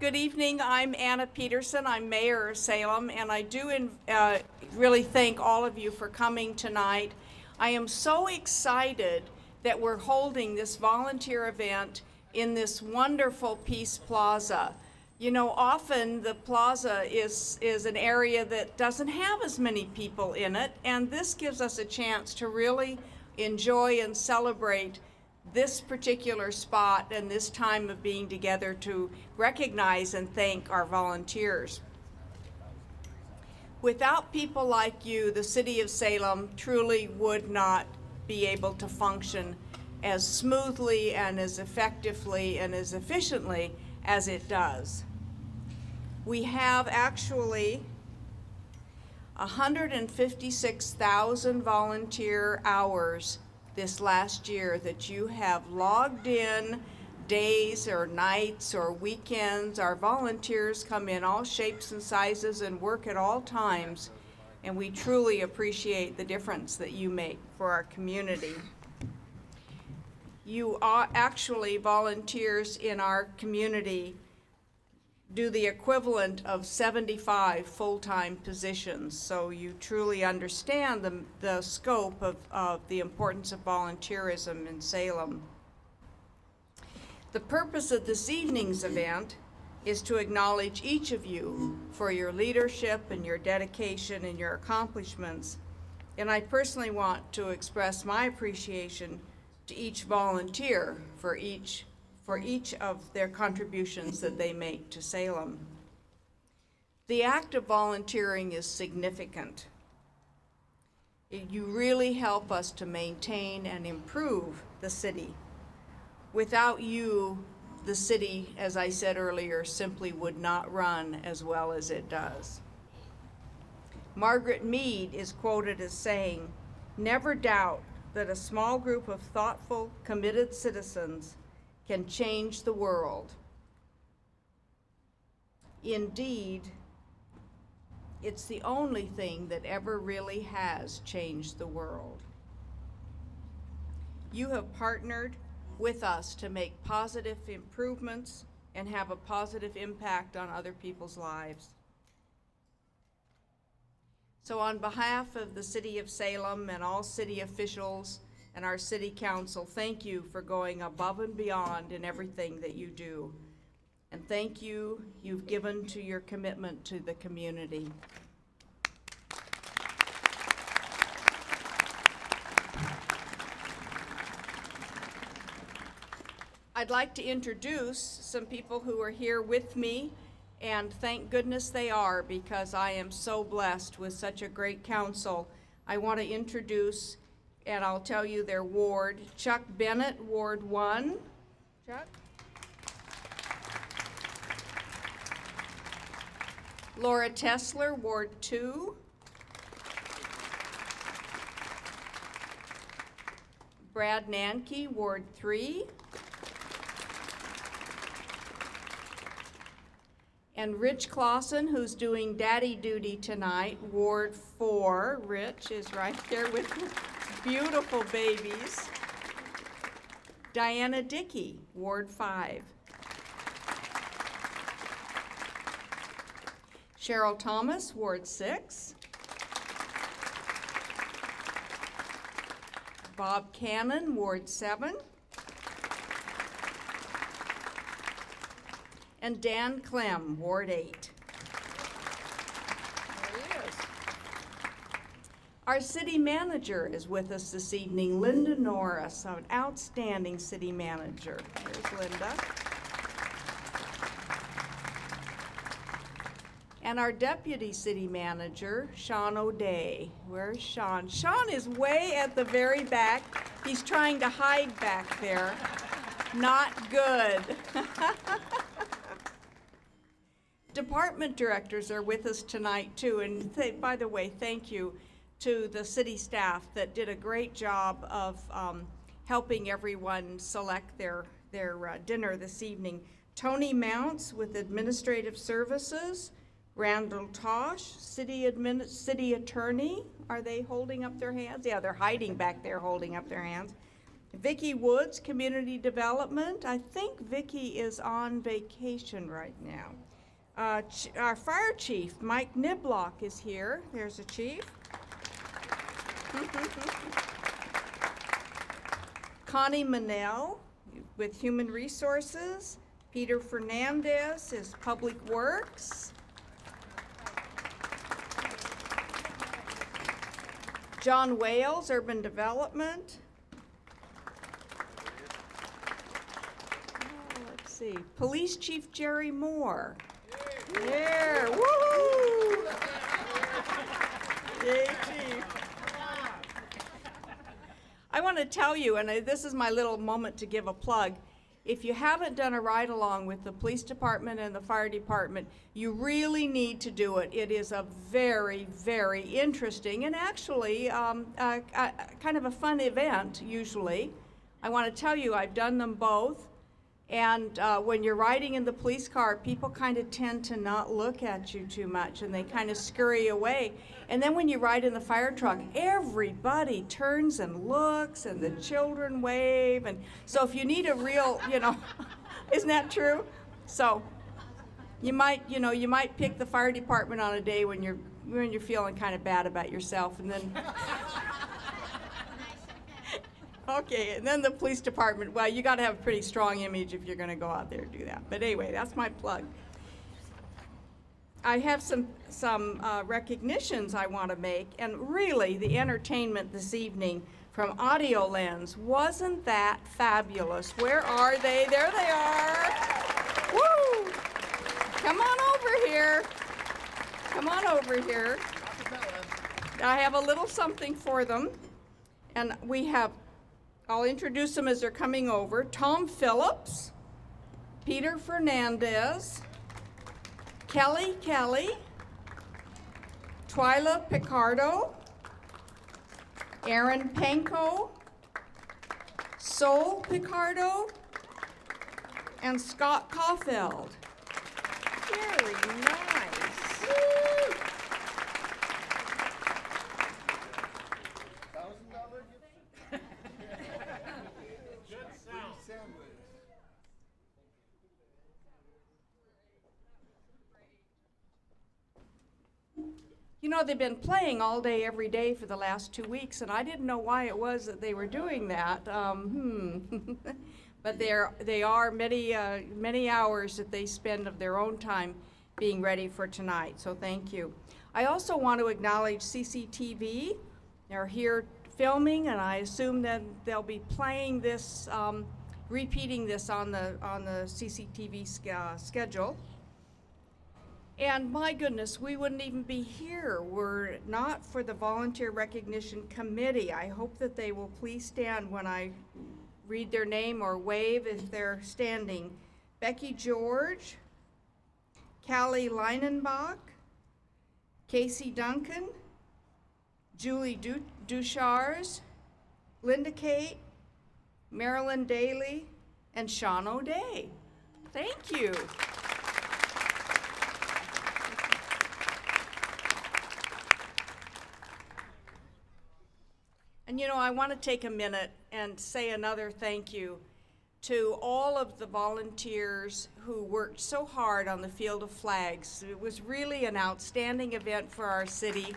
Good evening. I'm Anna Peterson. I'm mayor of Salem, and I do really thank all of you for coming tonight. I am so excited that we're holding this volunteer event in this wonderful Peace Plaza. You know, often the plaza is an area that doesn't have as many people in it, and this gives us a chance to really enjoy and celebrate this particular spot and this time of being together to recognize and thank our volunteers. Without people like you, the city of Salem truly would not be able to function as smoothly and as effectively and as efficiently as it does. We have actually 156,000 volunteer hours this last year that you have logged in, days or nights or weekends. Our volunteers come in all shapes and sizes and work at all times, and we truly appreciate the difference that you make for our community. You are actually volunteers in our community do the equivalent of 75 full-time positions. So you truly understand the scope of the importance of volunteerism in Salem. The purpose of this evening's event is to acknowledge each of you for your leadership and your dedication and your accomplishments. And I personally want to express my appreciation to each volunteer for each of their contributions that they make to Salem. The act of volunteering is significant. You really help us to maintain and improve the city. Without you, the city, as I said earlier, simply would not run as well as it does. Margaret Mead is quoted as saying, "Never doubt that a small group of thoughtful, committed citizens can change the world." Indeed, it's the only thing that ever really has changed the world. You have partnered with us to make positive improvements and have a positive impact on other people's lives. So on behalf of the City of Salem and all city officials and our city council, thank you for going above and beyond in everything that you do. And thank you, you've given to your commitment to the community. I'd like to introduce some people who are here with me, and thank goodness they are, because I am so blessed with such a great council. I want to introduce, and I'll tell you their ward. Chuck Bennett, Ward 1. Chuck. Laura Tessler, Ward 2. Brad Nanke, Ward 3. And Rich Clausen, who's doing daddy duty tonight, Ward 4. Rich is right there with beautiful babies. Diana Dickey, Ward 5. Cheryl Thomas, Ward 6. Bob Cannon, Ward 7. And Dan Clem, Ward 8. There he is. Our city manager is with us this evening, Linda Norris, an outstanding city manager. There's Linda. And our deputy city manager, Sean O'Day. Where's Sean? Sean is way at the very back. He's trying to hide back there. Not good. Department directors are with us tonight too, and by the way, thank you to the city staff that did a great job of helping everyone select their dinner this evening. Tony Mounts with Administrative Services, Randall Tosh, City Attorney. Are they holding up their hands? Yeah, they're hiding back there holding up their hands. Vicki Woods, Community Development. I think Vicki is on vacation right now. Our fire chief, Mike Niblock, is here. There's a chief. Connie Manel with Human Resources. Peter Fernandez is Public Works. John Wales, Urban Development. Let's see, Police Chief Jerry Moore. Yeah, woo! Yay, Chief. I want to tell you, and this is my little moment to give a plug, if you haven't done a ride-along with the police department and the fire department, you really need to do it. It is a very, very interesting and actually kind of a fun event, usually. I want to tell you, I've done them both. And when you're riding in the police car, people kind of tend to not look at you too much, and they kind of scurry away. And then when you ride in the fire truck, everybody turns and looks, and the children wave. And so if you need a real, isn't that true? So you might pick the fire department on a day when you're feeling kind of bad about yourself, and then. Okay, and then the police department, well, you got to have a pretty strong image if you're going to go out there and do that. But anyway, that's my plug. I have some recognitions I want to make, and really the entertainment this evening from Audio Lens, wasn't that fabulous? Where are they? There they are. Woo! Come on over here. Come on over here. I have a little something for them, and we have. I'll introduce them as they're coming over. Tom Phillips, Peter Fernandez, Kelly, Twyla Picardo, Aaron Panko, Sol Picardo, and Scott Caulfield. Very nice. Woo! You know, they've been playing all day, every day for the last 2 weeks, and I didn't know why it was that they were doing that. But they are many hours that they spend of their own time being ready for tonight, so thank you. I also want to acknowledge CCTV. They're here filming, and I assume that they'll be playing this, repeating this on the CCTV schedule. And my goodness, we wouldn't even be here were it not for the Volunteer Recognition Committee. I hope that they will please stand when I read their name or wave if they're standing. Becky George, Callie Leinenbach, Casey Duncan, Julie Duchars, Linda Kate, Marilyn Daly, and Sean O'Day. Thank you. And I want to take a minute and say another thank you to all of the volunteers who worked so hard on the Field of Flags. It was really an outstanding event for our city.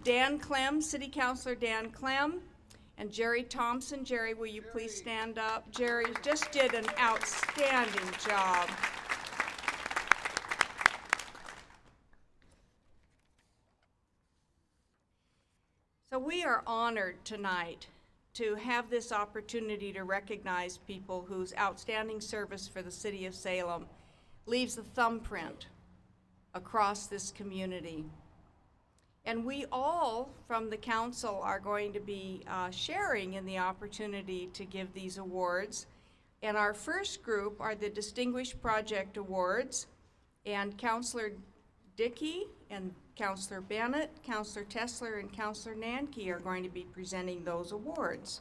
Dan Clem, City Councilor Dan Clem, and Jerry Thompson. Jerry, will you please stand up? Jerry just did an outstanding job. So we are honored tonight to have this opportunity to recognize people whose outstanding service for the city of Salem leaves a thumbprint across this community. And we all from the council are going to be sharing in the opportunity to give these awards. And our first group are the Distinguished Project Awards, and Councilor Dickey and Councilor Bennett, Councilor Tessler, and Councilor Nanke are going to be presenting those awards.